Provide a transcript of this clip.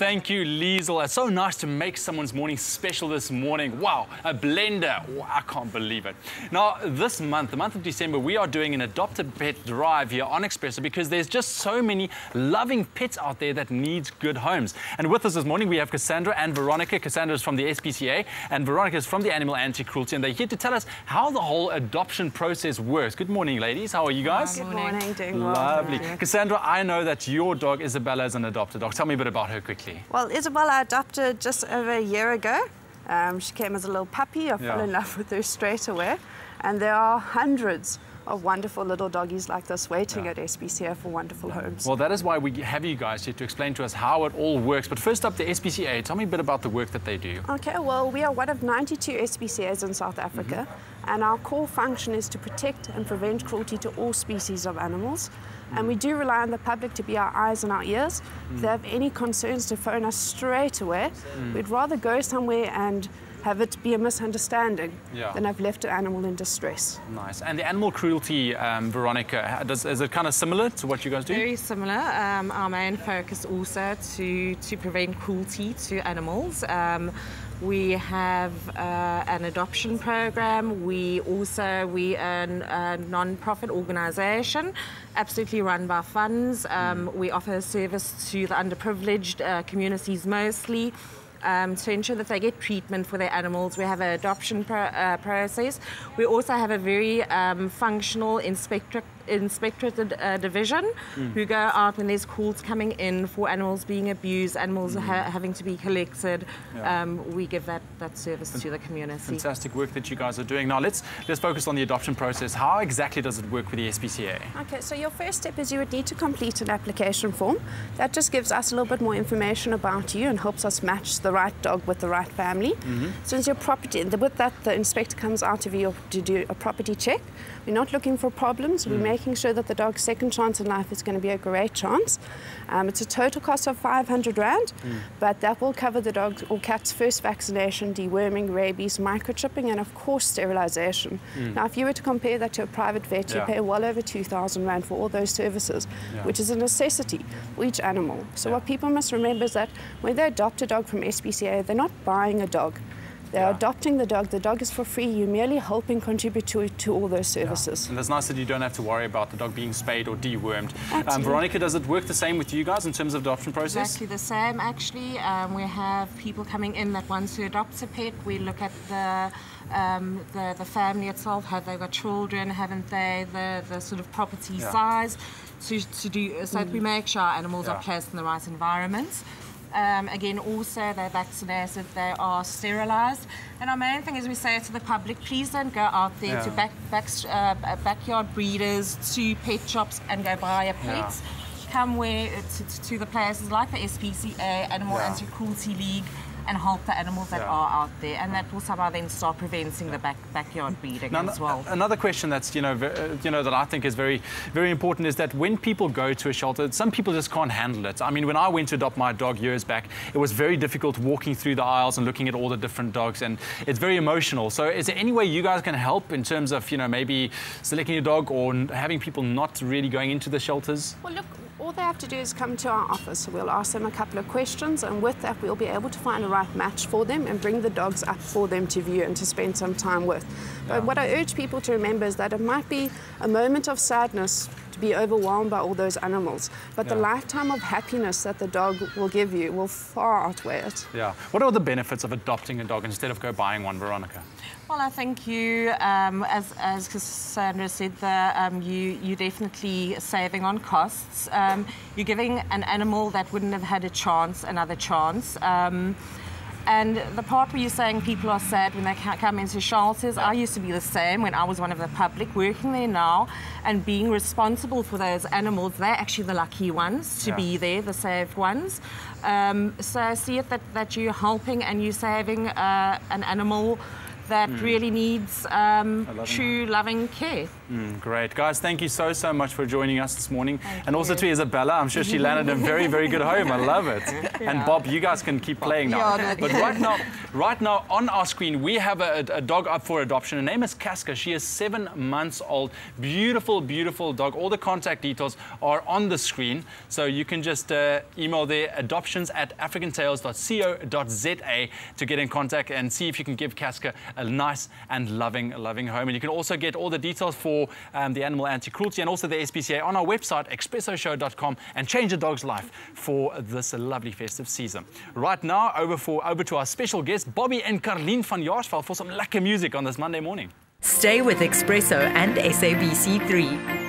Thank you, Liesl. It's so nice to make someone's morning special this morning. Wow, a blender. Wow, I can't believe it. Now, this month, the month of December, we are doing an Adopt a Pet drive here on eXpresso because there's just so many loving pets out there that need good homes. And with us this morning, we have Cassandra and Veronica. Cassandra is from the NSPCA and Veronica is from the Animal Anti-Cruelty, and they're here to tell us how the whole adoption process works. Good morning, ladies. How are you guys? Good morning. Doing well. Lovely. Cassandra, I know that your dog Isabella is an adopted dog. Tell me a bit about her quickly. Well, Isabella I adopted just over a year ago. She came as a little puppy. I fell in love with her straight away. And there are hundreds of wonderful little doggies like this waiting at SPCA for wonderful homes. Well, that is why we have you guys here to explain to us how it all works. But first up, the SPCA. Tell me a bit about the work that they do. Okay, well, we are one of 92 SPCAs in South Africa. And our core function is to protect and prevent cruelty to all species of animals. And we do rely on the public to be our eyes and our ears. If they have any concerns, to phone us straight away. We'd rather go somewhere and have it be a misunderstanding than have left an animal in distress. Nice. And the animal cruelty, Veronica, is it kind of similar to what you guys do? Very similar. Our main focus also to prevent cruelty to animals. We have an adoption program. We are a non-profit organisation, absolutely run by funds. We offer service to the underprivileged communities mostly. To ensure that they get treatment for their animals. We have an adoption process. We also have a very functional inspectorate division who go out when there's calls coming in for animals being abused, animals having to be collected. We give that service to the community. Fantastic work that you guys are doing. Now let's focus on the adoption process. How exactly does it work with the SPCA? Okay, so your first step is you would need to complete an application form. That just gives us a little bit more information about you and helps us match the right dog with the right family. Since your property, with that the inspector comes out of you to do a property check. We're not looking for problems. We're making sure that the dog's second chance in life is going to be a great chance. It's a total cost of 500 Rand, but that will cover the dog or cat's first vaccination, deworming, rabies, microchipping, and of course sterilisation. Now, if you were to compare that to a private vet, you pay well over 2,000 Rand for all those services, which is a necessity for each animal. So what people must remember is that when they adopt a dog from SPCA, they're not buying a dog. They're adopting the dog. The dog is for free. You're merely helping contribute to all those services. And it's nice that you don't have to worry about the dog being spayed or dewormed. Veronica, does it work the same with you guys in terms of adoption process? Exactly the same, actually. We have people coming in that want to adopt a pet. We look at the family itself. Have they got children? Haven't they? The sort of property size to do so that we make sure our animals are placed in the right environment. Again, also they're vaccinated, they are sterilised. And our main thing is we say to the public, please don't go out there to backyard breeders, to pet shops and go buy a pet. Come to the places like the SPCA, Animal Anti-Cruelty League, and help the animals that are out there, and that will somehow then start preventing the backyard breeding as well. Another question that's that I think is very, very important is that when people go to a shelter, some people just can't handle it. I mean, when I went to adopt my dog years back, it was very difficult walking through the aisles and looking at all the different dogs, and it's very emotional. So, is there any way you guys can help in terms of maybe selecting a dog or having people not really going into the shelters? Well, look. All they have to do is come to our office. So we'll ask them a couple of questions, and with that we'll be able to find the right match for them and bring the dogs up for them to view and to spend some time with. But what I urge people to remember is that it might be a moment of sadness to be overwhelmed by all those animals, but the lifetime of happiness that the dog will give you will far outweigh it. What are the benefits of adopting a dog instead of buying one, Veronica? Well, I think you, as Cassandra said, you're definitely saving on costs. You're giving an animal that wouldn't have had a chance another chance. And the part where you're saying people are sad when they can't come into shelters, I used to be the same when I was one of the public working there now and being responsible for those animals. They're actually the lucky ones to be there, the saved ones. So I see it that you're helping and you're saving an animal that really needs true loving care. Great. Guys, thank you so much for joining us this morning. And also to Isabella, I'm sure she landed a very, very good home. I love it. And Bob, you guys can keep playing now. But right now on our screen, we have a dog up for adoption. Her name is Casca. She is 7 months old. Beautiful, beautiful dog. All the contact details are on the screen. So you can just email their adoptions@africantales.co.za to get in contact and see if you can give Casca a nice and loving home. And you can also get all the details for the animal anti-cruelty and also the SPCA on our website, eXpressoshow.com, and change a dog's life for this lovely festive season. Right now, over to our special guests, Bobby and Carleen van Jaarsveld, for some lekker music on this Monday morning. Stay with eXpresso and SABC3.